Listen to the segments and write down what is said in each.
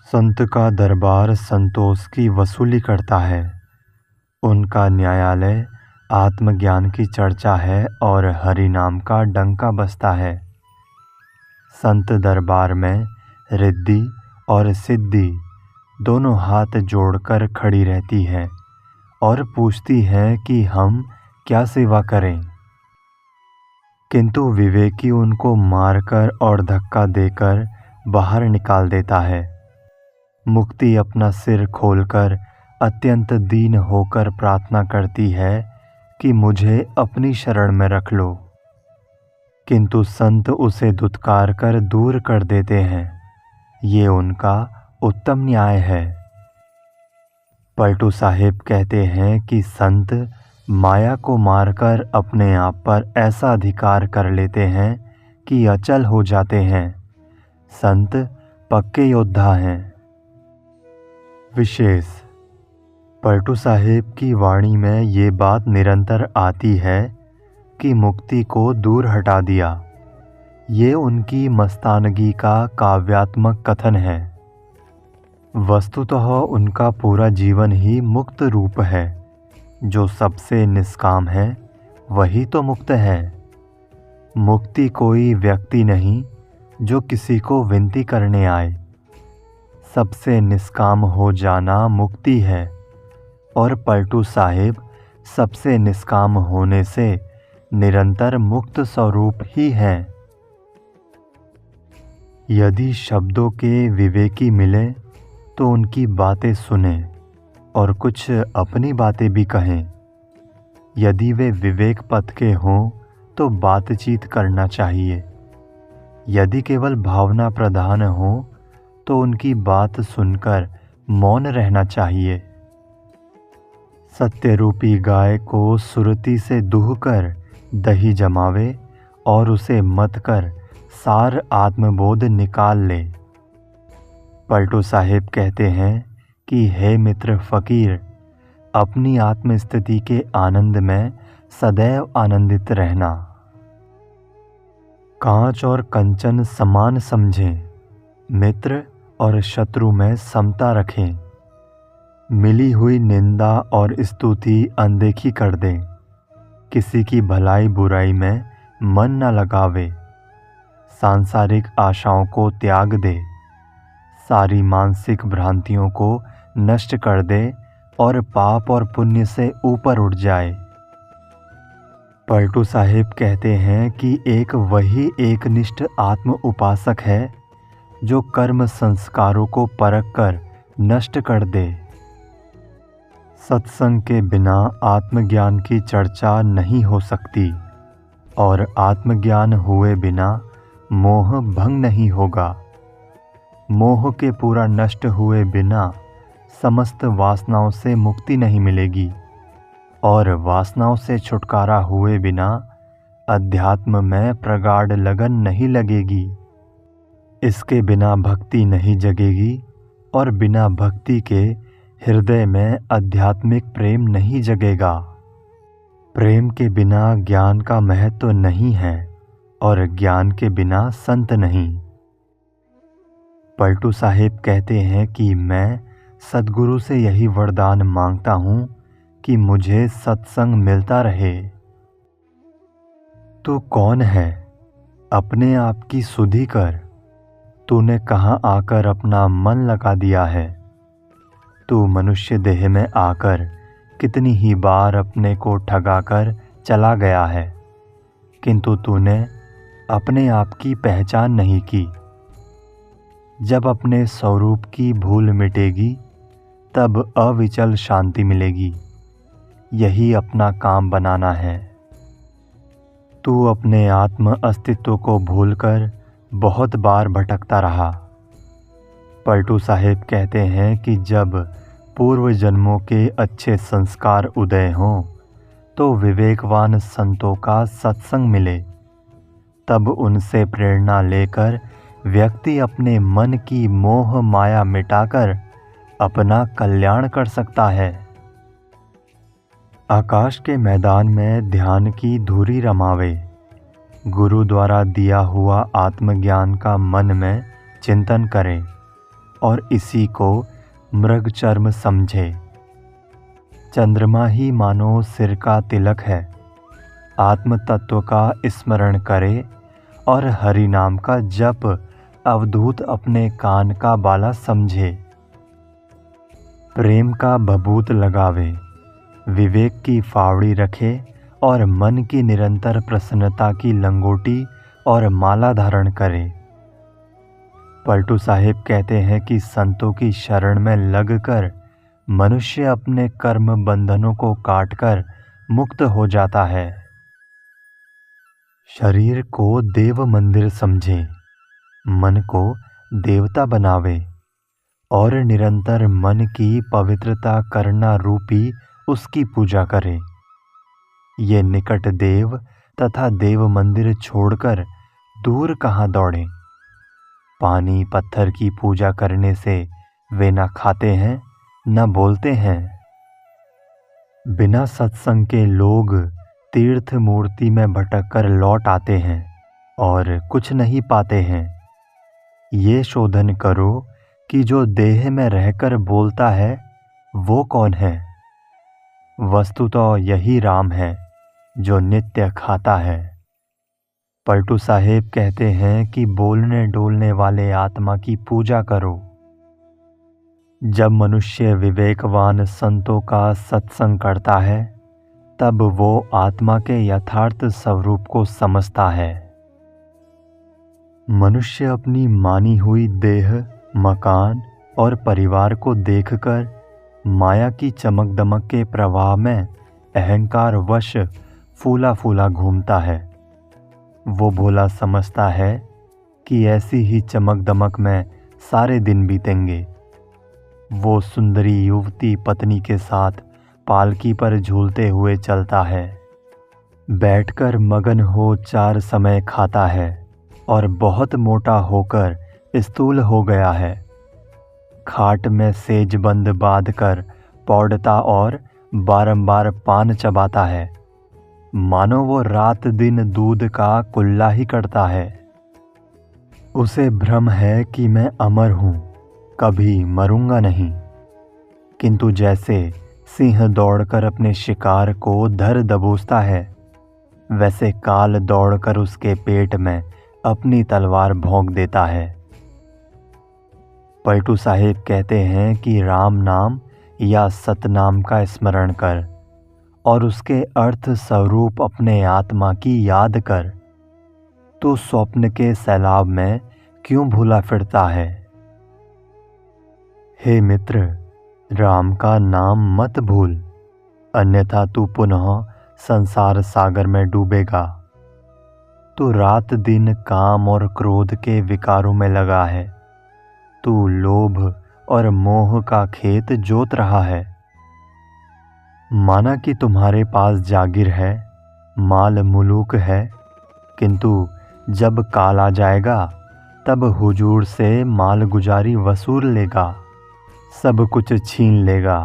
संत का दरबार संतोष की वसूली करता है। उनका न्यायालय आत्मज्ञान की चर्चा है और हरि नाम का डंका बजता है। संत दरबार में रिद्धि और सिद्धि दोनों हाथ जोड़कर खड़ी रहती है और पूछती है कि हम क्या सेवा करें। किंतु विवेकी उनको मारकर और धक्का देकर बाहर निकाल देता है। मुक्ति अपना सिर खोलकर अत्यंत दीन होकर प्रार्थना करती है कि मुझे अपनी शरण में रख लो, किंतु संत उसे धुतकार कर दूर कर देते हैं। ये उनका उत्तम न्याय है। पलटू साहिब कहते हैं कि संत माया को मारकर अपने आप पर ऐसा अधिकार कर लेते हैं कि अचल हो जाते हैं। संत पक्के योद्धा हैं। विशेष पलटू साहिब की वाणी में ये बात निरंतर आती है कि मुक्ति को दूर हटा दिया। ये उनकी मस्तानगी का काव्यात्मक कथन है। वस्तुतः उनका पूरा जीवन ही मुक्त रूप है। जो सबसे निष्काम है वही तो मुक्त है। मुक्ति कोई व्यक्ति नहीं जो किसी को विनती करने आए। सबसे निष्काम हो जाना मुक्ति है और पलटू साहिब सबसे निष्काम होने से निरंतर मुक्त स्वरूप ही हैं। यदि शब्दों के विवेकी मिले तो उनकी बातें सुने और कुछ अपनी बातें भी कहें। यदि वे विवेक पथ के हों तो बातचीत करना चाहिए। यदि केवल भावना प्रधान हो तो उनकी बात सुनकर मौन रहना चाहिए। सत्यरूपी गाय को सुरती से दूहकर दही जमावे और उसे मथ कर सार आत्मबोध निकाल ले। पलटू साहिब कहते हैं कि हे मित्र फकीर, अपनी आत्मस्थिति के आनंद में सदैव आनंदित रहना। कांच और कंचन समान समझें, मित्र और शत्रु में समता रखें। मिली हुई निंदा और स्तुति अनदेखी कर दें। किसी की भलाई बुराई में मन न लगावे। सांसारिक आशाओं को त्याग दे। सारी मानसिक भ्रांतियों को नष्ट कर दे और पाप और पुण्य से ऊपर उठ जाए। पलटू साहिब कहते हैं कि एक वही एकनिष्ठ आत्म उपासक है जो कर्म संस्कारों को परख कर नष्ट कर दे। सत्संग के बिना आत्मज्ञान की चर्चा नहीं हो सकती और आत्मज्ञान हुए बिना मोह भंग नहीं होगा। मोह के पूरा नष्ट हुए बिना समस्त वासनाओं से मुक्ति नहीं मिलेगी और वासनाओं से छुटकारा हुए बिना अध्यात्म में प्रगाढ़ लगन नहीं लगेगी। इसके बिना भक्ति नहीं जगेगी और बिना भक्ति के हृदय में आध्यात्मिक प्रेम नहीं जगेगा। प्रेम के बिना ज्ञान का महत्व नहीं है और ज्ञान के बिना संत नहीं। पलटू साहिब कहते हैं कि मैं सद्गुरु से यही वरदान मांगता हूँ कि मुझे सत्संग मिलता रहे। तू कौन है? अपने आप की सुधि कर। तूने कहाँ आकर अपना मन लगा दिया है? तू मनुष्य देह में आकर कितनी ही बार अपने को ठगाकर चला गया है, किंतु तूने अपने आप की पहचान नहीं की। जब अपने स्वरूप की भूल मिटेगी तब अविचल शांति मिलेगी। यही अपना काम बनाना है। तू अपने आत्म अस्तित्व को भूलकर बहुत बार भटकता रहा। पलटू साहिब कहते हैं कि जब पूर्व जन्मों के अच्छे संस्कार उदय हों तो विवेकवान संतों का सत्संग मिले। तब उनसे प्रेरणा लेकर व्यक्ति अपने मन की मोह माया मिटाकर अपना कल्याण कर सकता है। आकाश के मैदान में ध्यान की धूरी रमावे। गुरु द्वारा दिया हुआ आत्मज्ञान का मन में चिंतन करें। और इसी को मृग चर्म समझे। चंद्रमा ही मानो सिर का तिलक है। आत्म तत्व का स्मरण करे और हरि नाम का जप अवधूत अपने कान का बाला समझे। प्रेम का भभूत लगावे, विवेक की फावड़ी रखे और मन की निरंतर प्रसन्नता की लंगोटी और माला धारण करे। पलटू साहिब कहते हैं कि संतों की शरण में लगकर मनुष्य अपने कर्म बंधनों को काटकर मुक्त हो जाता है। शरीर को देव मंदिर समझे, मन को देवता बनावे और निरंतर मन की पवित्रता करना रूपी उसकी पूजा करे। ये निकट देव तथा देव मंदिर छोड़कर दूर कहाँ दौड़े। पानी पत्थर की पूजा करने से वे न खाते हैं न बोलते हैं। बिना सत्संग के लोग तीर्थ मूर्ति में भटककर लौट आते हैं और कुछ नहीं पाते हैं। ये शोधन करो कि जो देह में रहकर बोलता है वो कौन है। वस्तुतः यही राम है जो नित्य खाता है। पलटू साहेब कहते हैं कि बोलने डोलने वाले आत्मा की पूजा करो। जब मनुष्य विवेकवान संतों का सत्संग करता है तब वो आत्मा के यथार्थ स्वरूप को समझता है। मनुष्य अपनी मानी हुई देह, मकान और परिवार को देखकर माया की चमक दमक के प्रवाह में अहंकार वश फूला फूला घूमता है। वो भोला समझता है कि ऐसी ही चमक दमक में सारे दिन बीतेंगे। वो सुंदरी युवती पत्नी के साथ पालकी पर झूलते हुए चलता है। बैठकर मगन हो चार समय खाता है और बहुत मोटा होकर स्थूल हो गया है। खाट में सेज बंद बांधकर पौड़ता और बारंबार पान चबाता है। मानो वो रात दिन दूध का कुल्ला ही करता है। उसे भ्रम है कि मैं अमर हूँ, कभी मरूंगा नहीं। किंतु जैसे सिंह दौड़कर अपने शिकार को धर दबोचता है, वैसे काल दौड़कर उसके पेट में अपनी तलवार भोंक देता है। पलटू साहिब कहते हैं कि राम नाम या सतनाम का स्मरण कर और उसके अर्थ स्वरूप अपने आत्मा की याद कर, तो स्वप्न के सैलाब में क्यों भूला फिरता है। हे मित्र, राम का नाम मत भूल, अन्यथा तू पुनः संसार सागर में डूबेगा। तू रात दिन काम और क्रोध के विकारों में लगा है। तू लोभ और मोह का खेत जोत रहा है। माना कि तुम्हारे पास जागीर है, माल मुलूक है, किंतु जब काल आ जाएगा तब हुजूर से माल गुजारी वसूल लेगा, सब कुछ छीन लेगा।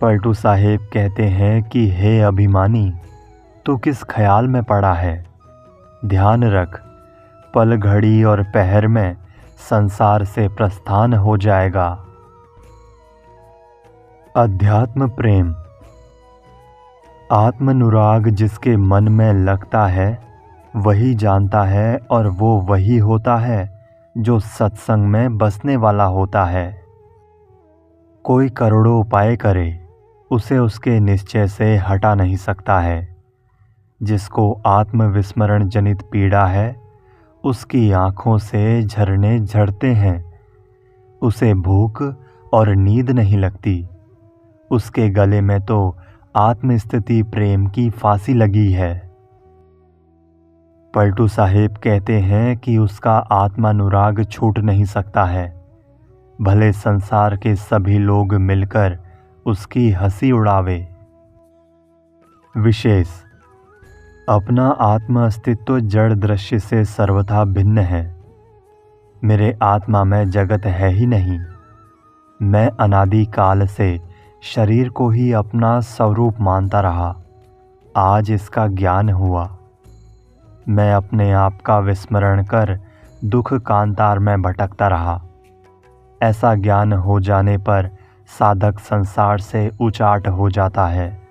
पलटू साहेब कहते हैं कि हे अभिमानी, तू किस ख्याल में पड़ा है। ध्यान रख, पल घड़ी और पहर में संसार से प्रस्थान हो जाएगा। अध्यात्म प्रेम। आत्मनुराग जिसके मन में लगता है वही जानता है और वो वही होता है जो सत्संग में बसने वाला होता है। कोई करोड़ों उपाय करे, उसे उसके निश्चय से हटा नहीं सकता है। जिसको आत्मविस्मरण जनित पीड़ा है, उसकी आँखों से झरने झरते हैं। उसे भूख और नींद नहीं लगती। उसके गले में तो आत्मस्थिति प्रेम की फांसी लगी है। पलटू साहेब कहते हैं कि उसका आत्मानुराग छूट नहीं सकता है, भले संसार के सभी लोग मिलकर उसकी हंसी उड़ावे। विशेष। अपना आत्म अस्तित्व जड़ दृश्य से सर्वथा भिन्न है। मेरे आत्मा में जगत है ही नहीं। मैं अनादि काल से शरीर को ही अपना स्वरूप मानता रहा। आज इसका ज्ञान हुआ। मैं अपने आप का विस्मरण कर दुख कांतार में भटकता रहा। ऐसा ज्ञान हो जाने पर साधक संसार से उचाट हो जाता है।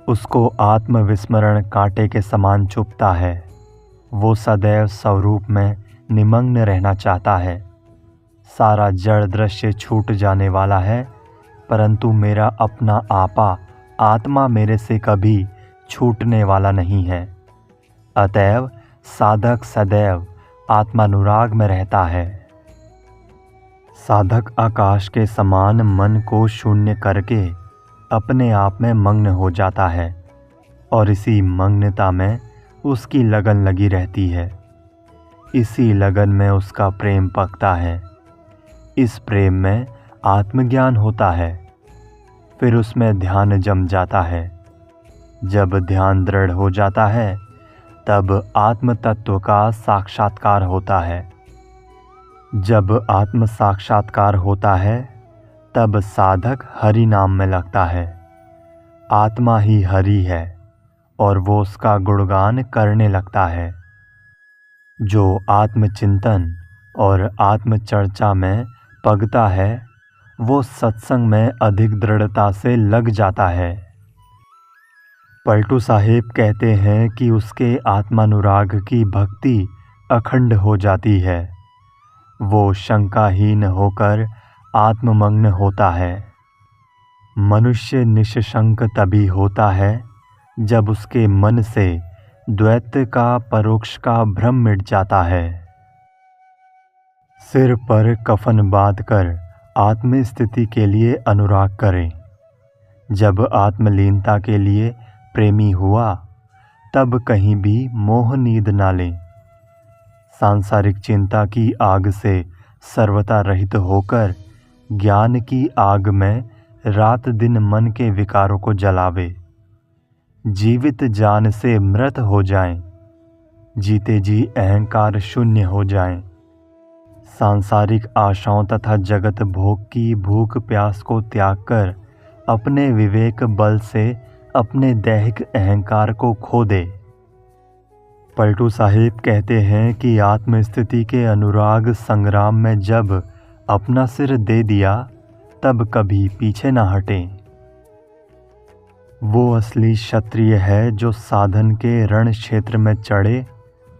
उसको आत्मविस्मरण कांटे के समान चुभता है। वो सदैव स्वरूप में निमग्न रहना चाहता है। सारा जड़ दृश्य छूट जाने वाला है, परंतु मेरा अपना आपा आत्मा मेरे से कभी छूटने वाला नहीं है। अतएव साधक सदैव आत्मानुराग में रहता है। साधक आकाश के समान मन को शून्य करके अपने आप में मग्न हो जाता है और इसी मग्नता में उसकी लगन लगी रहती है। इसी लगन में उसका प्रेम पकता है। इस प्रेम में आत्मज्ञान होता है। फिर उसमें ध्यान जम जाता है। जब ध्यान दृढ़ हो जाता है तब आत्म तत्व का साक्षात्कार होता है। जब आत्म साक्षात्कार होता है तब साधक हरि नाम में लगता है। आत्मा ही हरि है और वो उसका गुणगान करने लगता है। जो आत्मचिंतन और आत्मचर्चा में पगता है वो सत्संग में अधिक दृढ़ता से लग जाता है। पलटू साहिब कहते हैं कि उसके आत्मानुराग की भक्ति अखंड हो जाती है। वो शंकाहीन होकर आत्ममग्न होता है। मनुष्य निशंक तभी होता है जब उसके मन से द्वैत का परोक्ष का भ्रम मिट जाता है। सिर पर कफन बांधकर आत्मस्थिति के लिए अनुराग करें। जब आत्मलीनता के लिए प्रेमी हुआ तब कहीं भी मोह नींद ना लें। सांसारिक चिंता की आग से सर्वथा रहित होकर ज्ञान की आग में रात दिन मन के विकारों को जलावे। जीवित जान से मृत हो जाएं। जीते जी अहंकार शून्य हो जाएं। सांसारिक आशाओं तथा जगत भोग की भूख प्यास को त्याग कर अपने विवेक बल से अपने दैहिक अहंकार को खो दे। पलटू साहिब कहते हैं कि आत्मस्थिति के अनुराग संग्राम में जब अपना सिर दे दिया तब कभी पीछे न हटें। वो असली क्षत्रिय है जो साधन के रण क्षेत्र में चढ़े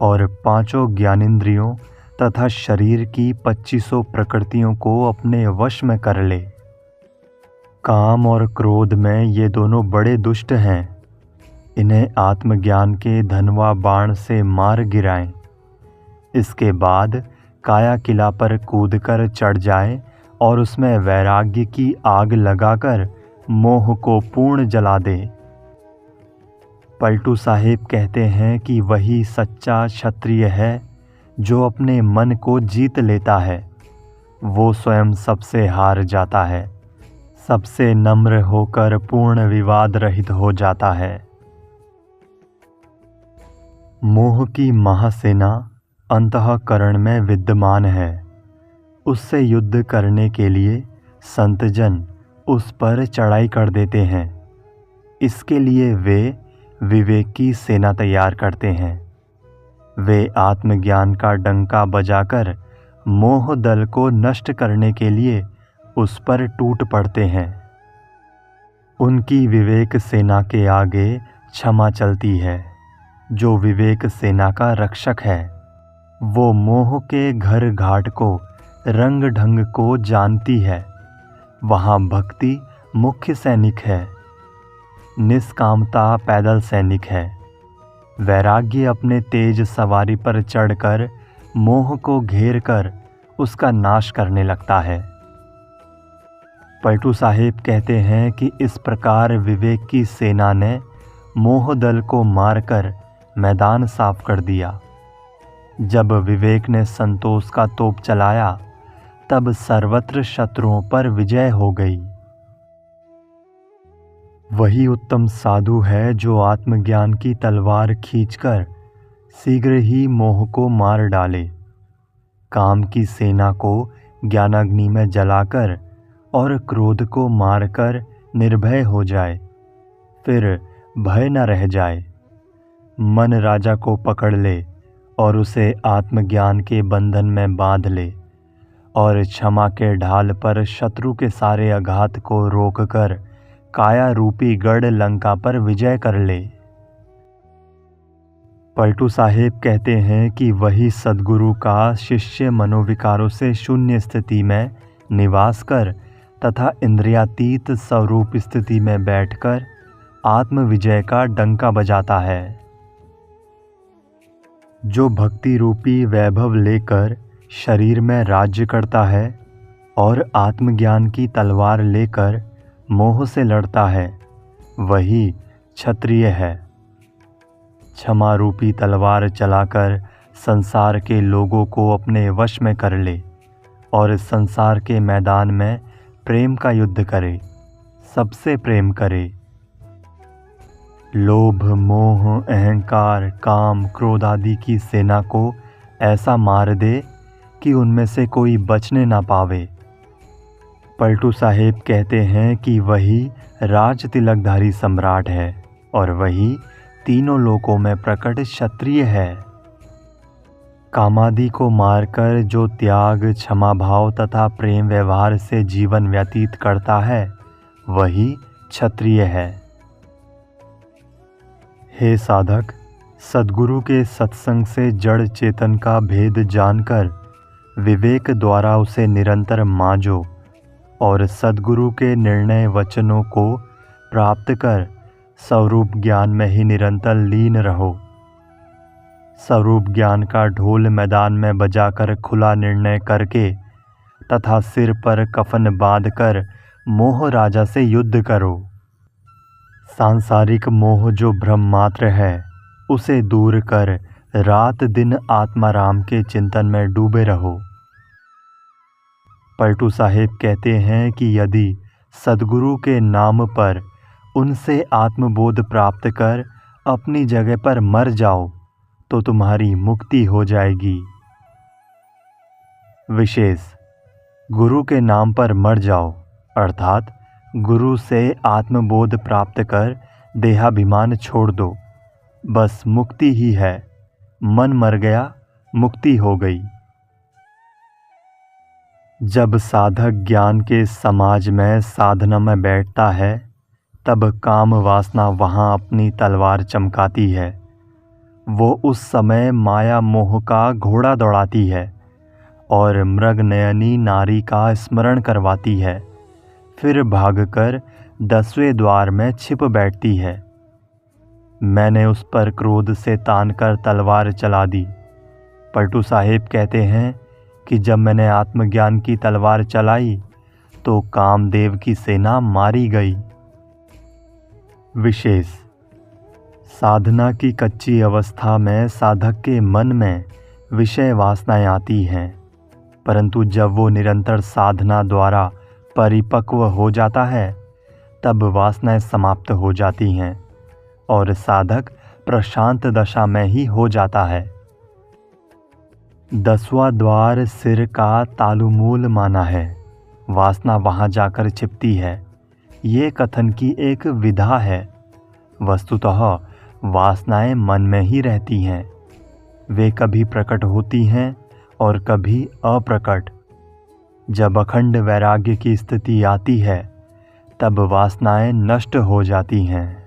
और पांचों ज्ञानेंद्रियों तथा शरीर की 2500 प्रकृतियों को अपने वश में कर ले। काम और क्रोध में ये दोनों बड़े दुष्ट हैं। इन्हें आत्मज्ञान के धनवा बाण से मार गिराएं। इसके बाद काया किला पर कूदकर चढ़ जाएं और उसमें वैराग्य की आग लगाकर मोह को पूर्ण जला दे। पलटू साहिब कहते हैं कि वही सच्चा क्षत्रिय है जो अपने मन को जीत लेता है। वो स्वयं सबसे हार जाता है, सबसे नम्र होकर पूर्ण विवाद रहित हो जाता है। मोह की महासेना अंतःकरण में विद्यमान है। उससे युद्ध करने के लिए संतजन उस पर चढ़ाई कर देते हैं। इसके लिए वे विवेक की सेना तैयार करते हैं। वे आत्मज्ञान का डंका बजाकर मोह दल को नष्ट करने के लिए उस पर टूट पड़ते हैं। उनकी विवेक सेना के आगे क्षमा चलती है। जो विवेक सेना का रक्षक है वो मोह के घर घाट को रंग ढंग को जानती है। वहाँ भक्ति मुख्य सैनिक है, निष्कामता पैदल सैनिक है। वैराग्य अपने तेज सवारी पर चढ़कर मोह को घेर कर उसका नाश करने लगता है। पलटू साहिब कहते हैं कि इस प्रकार विवेक की सेना ने मोह दल को मारकर मैदान साफ कर दिया। जब विवेक ने संतोष का तोप चलाया तब सर्वत्र शत्रुओं पर विजय हो गई। वही उत्तम साधु है जो आत्मज्ञान की तलवार खींचकर शीघ्र ही मोह को मार डाले, काम की सेना को ज्ञानाग्नि में जलाकर और क्रोध को मारकर निर्भय हो जाए, फिर भय न रह जाए। मन राजा को पकड़ ले और उसे आत्मज्ञान के बंधन में बांध ले और क्षमा के ढाल पर शत्रु के सारे आघात को रोककर काया रूपी गढ़ लंका पर विजय कर ले। पलटू साहेब कहते हैं कि वही सद्गुरु का शिष्य मनोविकारों से शून्य स्थिति में निवास कर तथा इंद्रियातीत स्वरूप स्थिति में बैठकर आत्म विजय का डंका बजाता है। जो भक्ति रूपी वैभव लेकर शरीर में राज्य करता है और आत्मज्ञान की तलवार लेकर मोह से लड़ता है, वही क्षत्रिय है। क्षमा रूपी तलवार चलाकर संसार के लोगों को अपने वश में कर ले और संसार के मैदान में प्रेम का युद्ध करे, सबसे प्रेम करे। लोभ, मोह, अहंकार, काम, क्रोध आदि की सेना को ऐसा मार दे कि उनमें से कोई बचने ना पावे। पलटू साहेब कहते हैं कि वही राज तिलकधारी सम्राट है और वही तीनों लोकों में प्रकट क्षत्रिय है। कामादि को मारकर जो त्याग, क्षमा भाव तथा प्रेम व्यवहार से जीवन व्यतीत करता है, वही क्षत्रिय है। हे साधक, सद्गुरु के सत्संग से जड़ चेतन का भेद जानकर विवेक द्वारा उसे निरंतर मांझो और सद्गुरु के निर्णय वचनों को प्राप्त कर स्वरूप ज्ञान में ही निरंतर लीन रहो। स्वरूप ज्ञान का ढोल मैदान में बजाकर खुला निर्णय करके तथा सिर पर कफन बांधकर मोह राजा से युद्ध करो। सांसारिक मोह जो भ्रम मात्र है, उसे दूर कर रात दिन आत्माराम के चिंतन में डूबे रहो। पलटू साहेब कहते हैं कि यदि सद्गुरु के नाम पर उनसे आत्मबोध प्राप्त कर अपनी जगह पर मर जाओ तो तुम्हारी मुक्ति हो जाएगी। विशेष, गुरु के नाम पर मर जाओ अर्थात गुरु से आत्मबोध प्राप्त कर देहाभिमान छोड़ दो, बस मुक्ति ही है। मन मर गया, मुक्ति हो गई। जब साधक ज्ञान के समाज में साधना में बैठता है, तब काम वासना वहाँ अपनी तलवार चमकाती है। वो उस समय माया मोह का घोड़ा दौड़ाती है और मृगनयनी नारी का स्मरण करवाती है, फिर भागकर 10वें द्वार में छिप बैठती है। मैंने उस पर क्रोध से तान कर तलवार चला दी। पलटू साहेब कहते हैं कि जब मैंने आत्मज्ञान की तलवार चलाई तो कामदेव की सेना मारी गई। विशेष, साधना की कच्ची अवस्था में साधक के मन में विषय वासनाएं आती हैं, परंतु जब वो निरंतर साधना द्वारा परिपक्व हो जाता है, तब वासनाएं समाप्त हो जाती हैं और साधक प्रशांत दशा में ही हो जाता है। 10वां द्वार सिर का तालुमूल माना है, वासना वहाँ जाकर छिपती है। ये कथन की एक विधा है। वस्तुतः वासनाएं मन में ही रहती हैं। वे कभी प्रकट होती हैं और कभी अप्रकट। जब अखंड वैराग्य की स्थिति आती है, तब वासनाएं नष्ट हो जाती हैं।